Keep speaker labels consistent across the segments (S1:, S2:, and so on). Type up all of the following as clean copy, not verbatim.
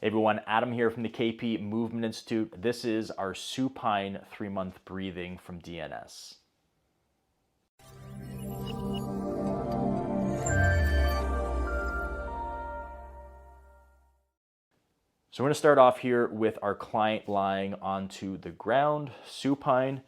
S1: Hey everyone, Adam here from the KP Movement Institute. This is our supine 3-month breathing from DNS. So we're going to start off here with our client lying onto the ground, supine.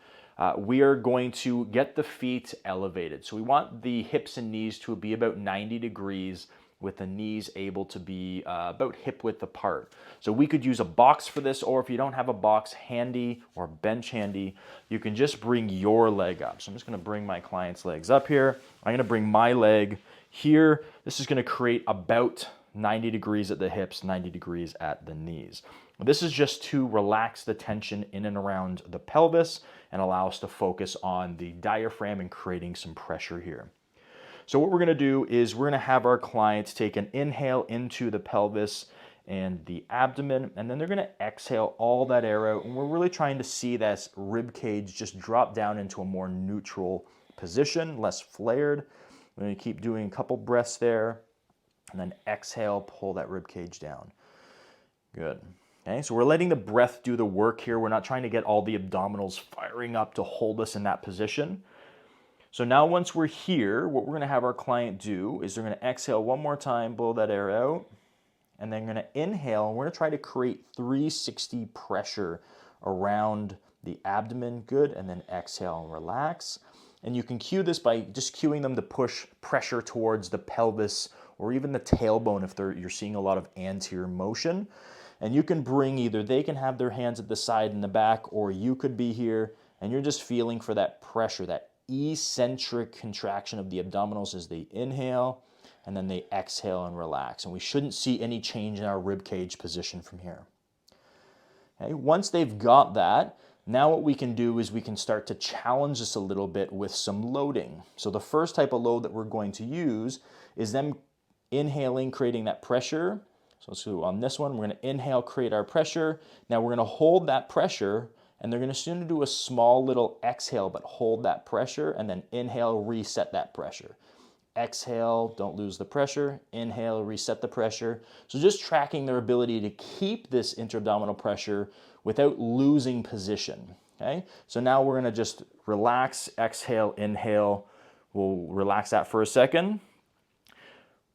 S1: We are going to get the feet elevated. So we want the hips and knees to be about 90 degrees with the knees able to be about hip width apart. So we could use a box for this, or if you don't have a box handy or bench handy, you can just bring your leg up. So I'm just going to bring my client's legs up here. I'm going to bring my leg here. This is going to create about 90 degrees at the hips, 90 degrees at the knees. This is just to relax the tension in and around the pelvis and allow us to focus on the diaphragm and creating some pressure here. So what we're going to do is we're going to have our clients take an inhale into the pelvis and the abdomen, and then they're going to exhale all that air out, and we're really trying to see that rib cage just drop down into a more neutral position, less flared. We're going to keep doing a couple breaths there, and then exhale, pull that rib cage down. Good. Okay, so we're letting the breath do the work here. We're not trying to get all the abdominals firing up to hold us in that position. So now once we're here, what we're going to have our client do is they're going to exhale one more time, blow that air out, and then going to inhale, and we're going to try to create 360 pressure around the abdomen. Good, and then exhale and relax. And you can cue this by just cueing them to push pressure towards the pelvis or even the tailbone if you're seeing a lot of anterior motion. And you can bring either, they can have their hands at the side and the back, or you could be here, and you're just feeling for that pressure, that eccentric contraction of the abdominals as they inhale, and then they exhale and relax. And we shouldn't see any change in our rib cage position from here. Okay, once they've got that, now what we can do is we can start to challenge this a little bit with some loading. So the first type of load that we're going to use is them inhaling, creating that pressure. So let's do on this one, we're going to inhale, create our pressure. Now we're going to hold that pressure, and they're going to soon do a small little exhale, but hold that pressure, and then inhale, reset that pressure. Exhale, don't lose the pressure. Inhale, reset the pressure. So just tracking their ability to keep this intra-abdominal pressure without losing position. Okay? So now we're going to just relax, exhale, inhale. We'll relax that for a second.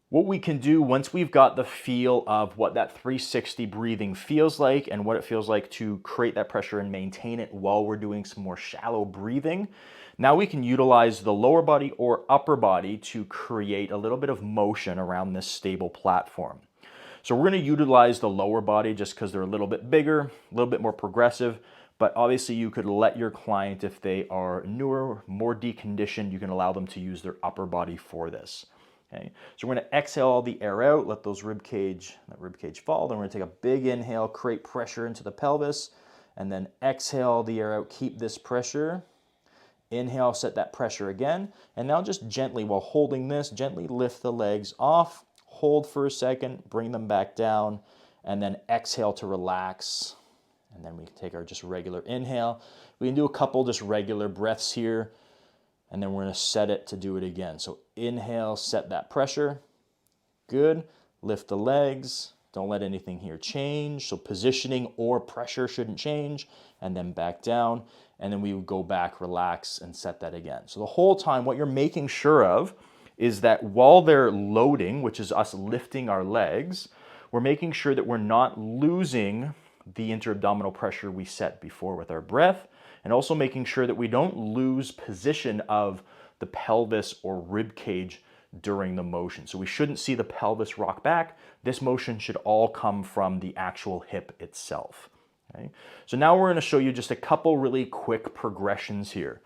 S1: What we can do once we've got the feel of what that 360 breathing feels like and what it feels like to create that pressure and maintain it while we're doing some more shallow breathing, now we can utilize the lower body or upper body to create a little bit of motion around this stable platform. So we're going to utilize the lower body just because they're a little bit bigger, a little bit more progressive, but obviously you could let your client, if they are newer, more deconditioned, you can allow them to use their upper body for this. Okay, so we're going to exhale all the air out, let that rib cage fall. Then we're going to take a big inhale, create pressure into the pelvis, and then exhale the air out, keep this pressure. Inhale, set that pressure again, and now just gently, while holding this, gently lift the legs off, hold for a second, bring them back down, and then exhale to relax. And then we can take our just regular inhale. We can do a couple just regular breaths here, and then we're going to set it to do it again. So inhale, set that pressure. Good. Lift the legs. Don't let anything here change. So positioning or pressure shouldn't change. And then back down. And then we would go back, relax, and set that again. So the whole time, what you're making sure of is that while they're loading, which is us lifting our legs, we're making sure that we're not losing the intra-abdominal pressure we set before with our breath, and also making sure that we don't lose position of the pelvis or rib cage during the motion. So we shouldn't see the pelvis rock back. This motion should all come from the actual hip itself. Okay? So now we're going to show you just a couple really quick progressions here.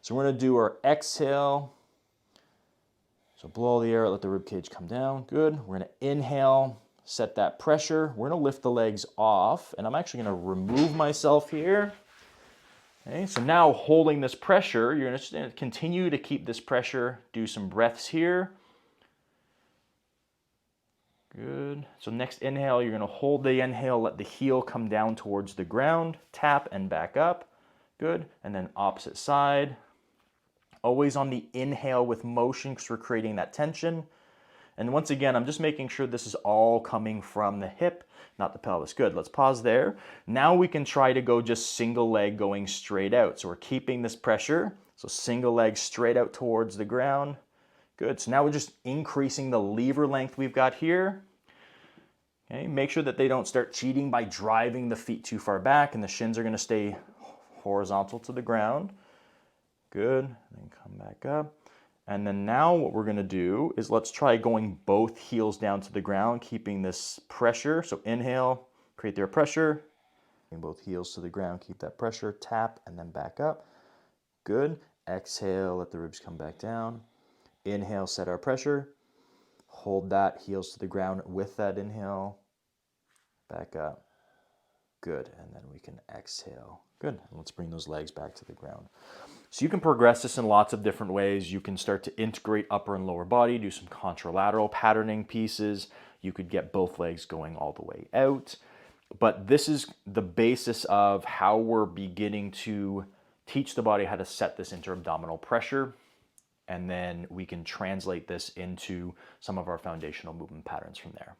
S1: So we're going to do our exhale. So blow all the air, let the rib cage come down. Good. We're going to inhale, set that pressure. We're going to lift the legs off, and I'm actually going to remove myself here. Okay, so now holding this pressure, you're going to continue to keep this pressure, do some breaths here. Good. So next inhale, you're going to hold the inhale, let the heel come down towards the ground, tap and back up. Good. And then opposite side. Always on the inhale with motion because we're creating that tension. And once again, I'm just making sure this is all coming from the hip, not the pelvis. Good, let's pause there. Now we can try to go just single leg going straight out. So we're keeping this pressure. So single leg straight out towards the ground. Good, so now we're just increasing the lever length we've got here. Okay, make sure that they don't start cheating by driving the feet too far back, and the shins are gonna stay horizontal to the ground. Good, and come back up. And then now what we're gonna do is let's try going both heels down to the ground, keeping this pressure. So inhale, create their pressure. Bring both heels to the ground, keep that pressure, tap, and then back up. Good. Exhale, let the ribs come back down. Inhale, set our pressure. Hold that, heels to the ground with that inhale. Back up. Good, and then we can exhale. Good, let's bring those legs back to the ground. So you can progress this in lots of different ways. You can start to integrate upper and lower body, do some contralateral patterning pieces. You could get both legs going all the way out. But this is the basis of how we're beginning to teach the body how to set this intra-abdominal pressure. And then we can translate this into some of our foundational movement patterns from there.